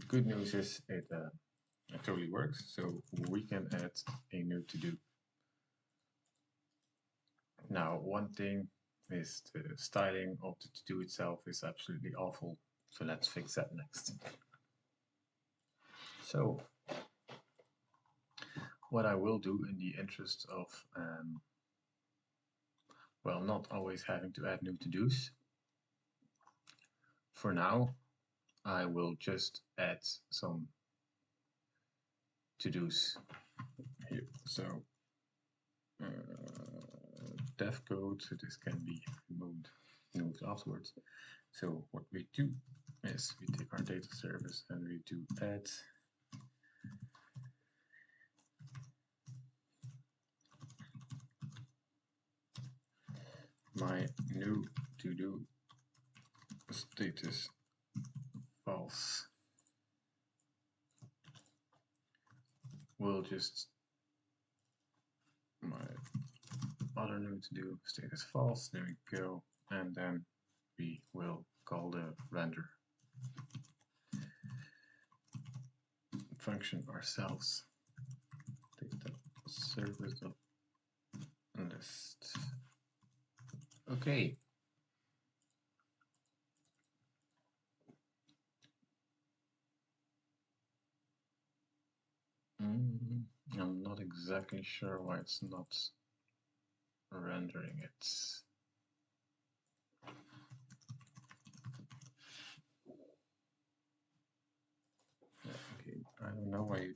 good news is it totally works, so we can add a new to-do. Now, one thing is the styling of the to-do itself is absolutely awful, so let's fix that next. So, what I will do in the interest of, well, not always having to add new to-dos, for now, I will just add some to-dos here. So, dev code, so this can be moved afterwards. So what we do is we take our data service and we do add my new to-do status false. We'll just my other new to-do status false. There we go, and then we will call the render function ourselves. Data service list. Okay. I'm not exactly sure why it's not rendering it. Okay, I don't know why you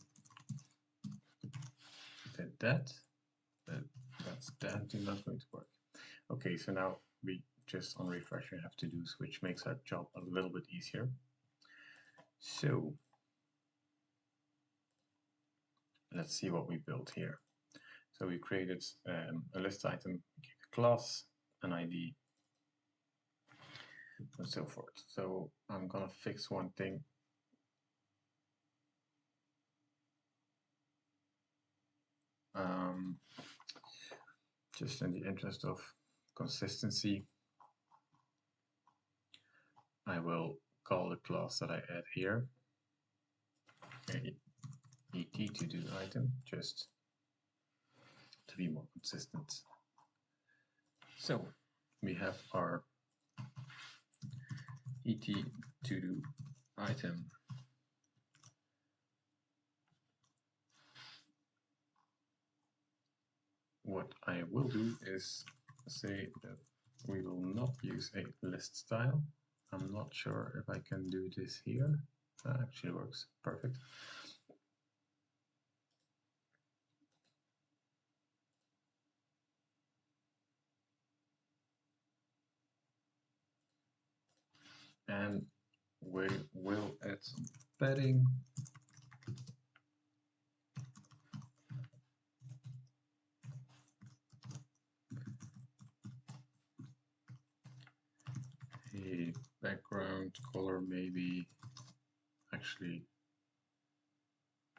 did that, but that's definitely not going to work. Okay, so now we just on refreshing have to do, which makes our job a little bit easier. So let's see what we built here. So we created a list item, gave a class, an ID, and so forth. So I'm gonna fix one thing. Just in the interest of consistency, I will call the class that I add here a et to do item, just to be more consistent. So we have our et to do item what I will do is say that we will not use a list style. I'm not sure if I can do this here. That actually works perfect. And we will add some padding. A background color maybe. Actually,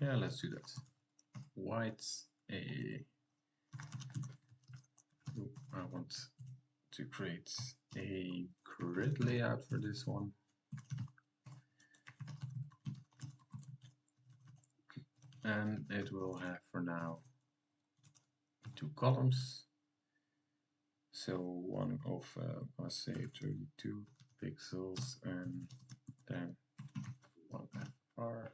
yeah, let's do that. White. I want to create a grid layout for this one. And it will have for now 2 columns. So one of, let's say 32 pixels and then one FR.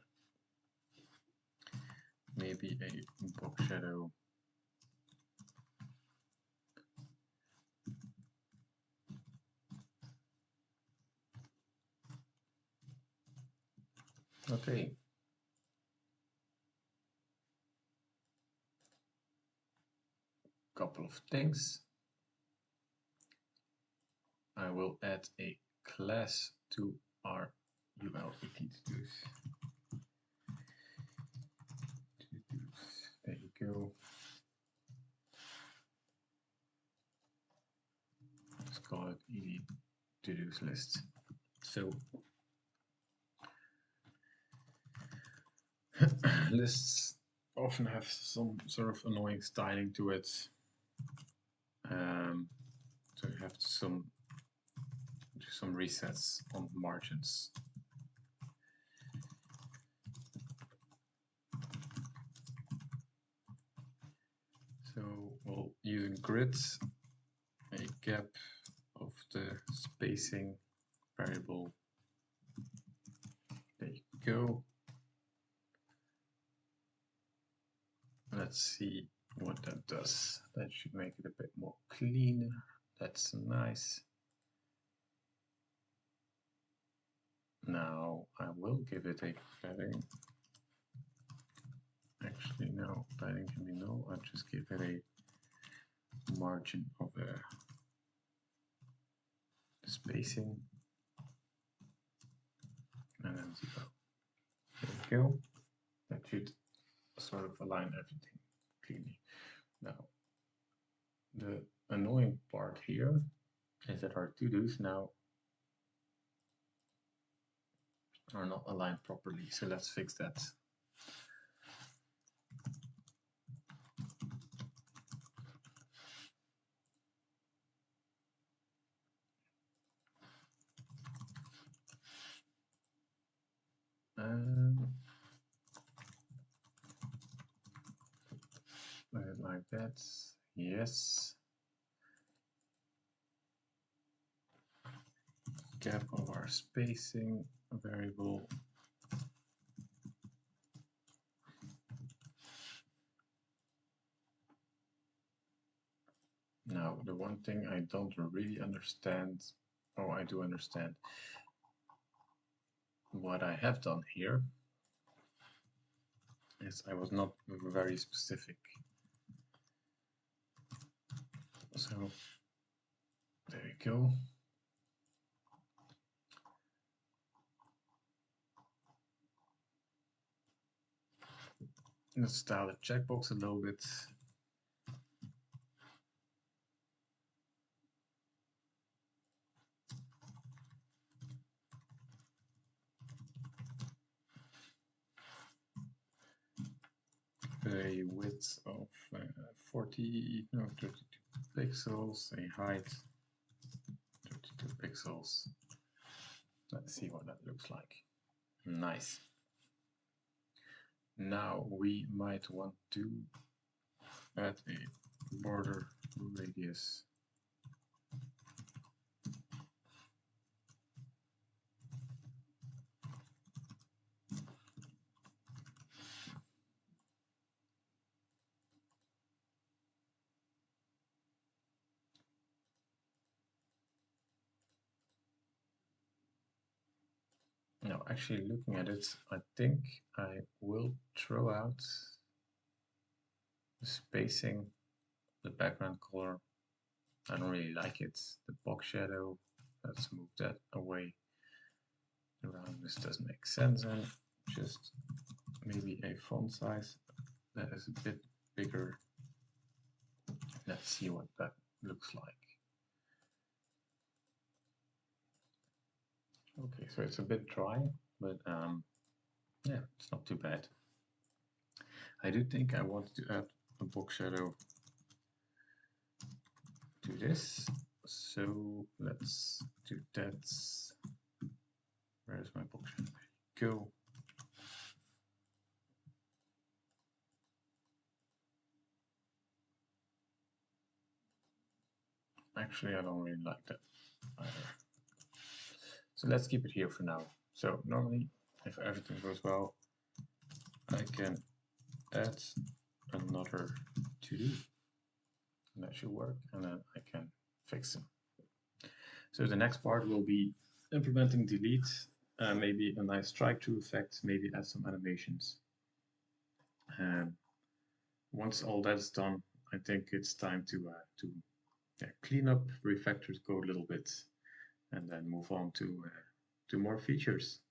Maybe a box shadow. Okay. Couple of things. I will add a class to our UL to-dos. There you go. Let's call it ED to-dos list. So lists often have some sort of annoying styling to it. So you have some resets on the margins. So we'll use grids, a gap of the spacing variable. There you go. Let's see what that does. That should make it a bit more clean. That's nice. Now I will give it a padding. Actually, no, padding can be null. I'll just give it a margin of the spacing. And then 0. There we go. That should sort of align everything cleanly. Now, the annoying part here is that our to-dos now are not aligned properly. So let's fix that. Like that. Yes. Gap of our spacing variable. Now, the one thing I don't really understand, oh, I do understand. What I have done here is I was not very specific. So, there we go. Let's style the checkbox a little bit. A width of 32 pixels, a height 32 pixels. Let's see what that looks like. Nice. Now we might want to add a border radius. Now, actually looking at it, I think I will throw out the spacing, the background color. I don't really like it. The box shadow, let's move that away. The roundness doesn't make sense, and just maybe a font size that is a bit bigger. Let's see what that looks like. Okay, so it's a bit dry, but yeah, it's not too bad. I do think I want to add a box shadow to this, so let's do that. Where's my box shadow? There you go. Actually, I don't really like that either. So let's keep it here for now. So normally, if everything goes well, I can add another to-do. And that should work, and then I can fix them. So the next part will be implementing delete, maybe a nice strike-through effect, maybe add some animations. Once all that's done, I think it's time to clean up, refactor the code a little bit, and then move on to more features.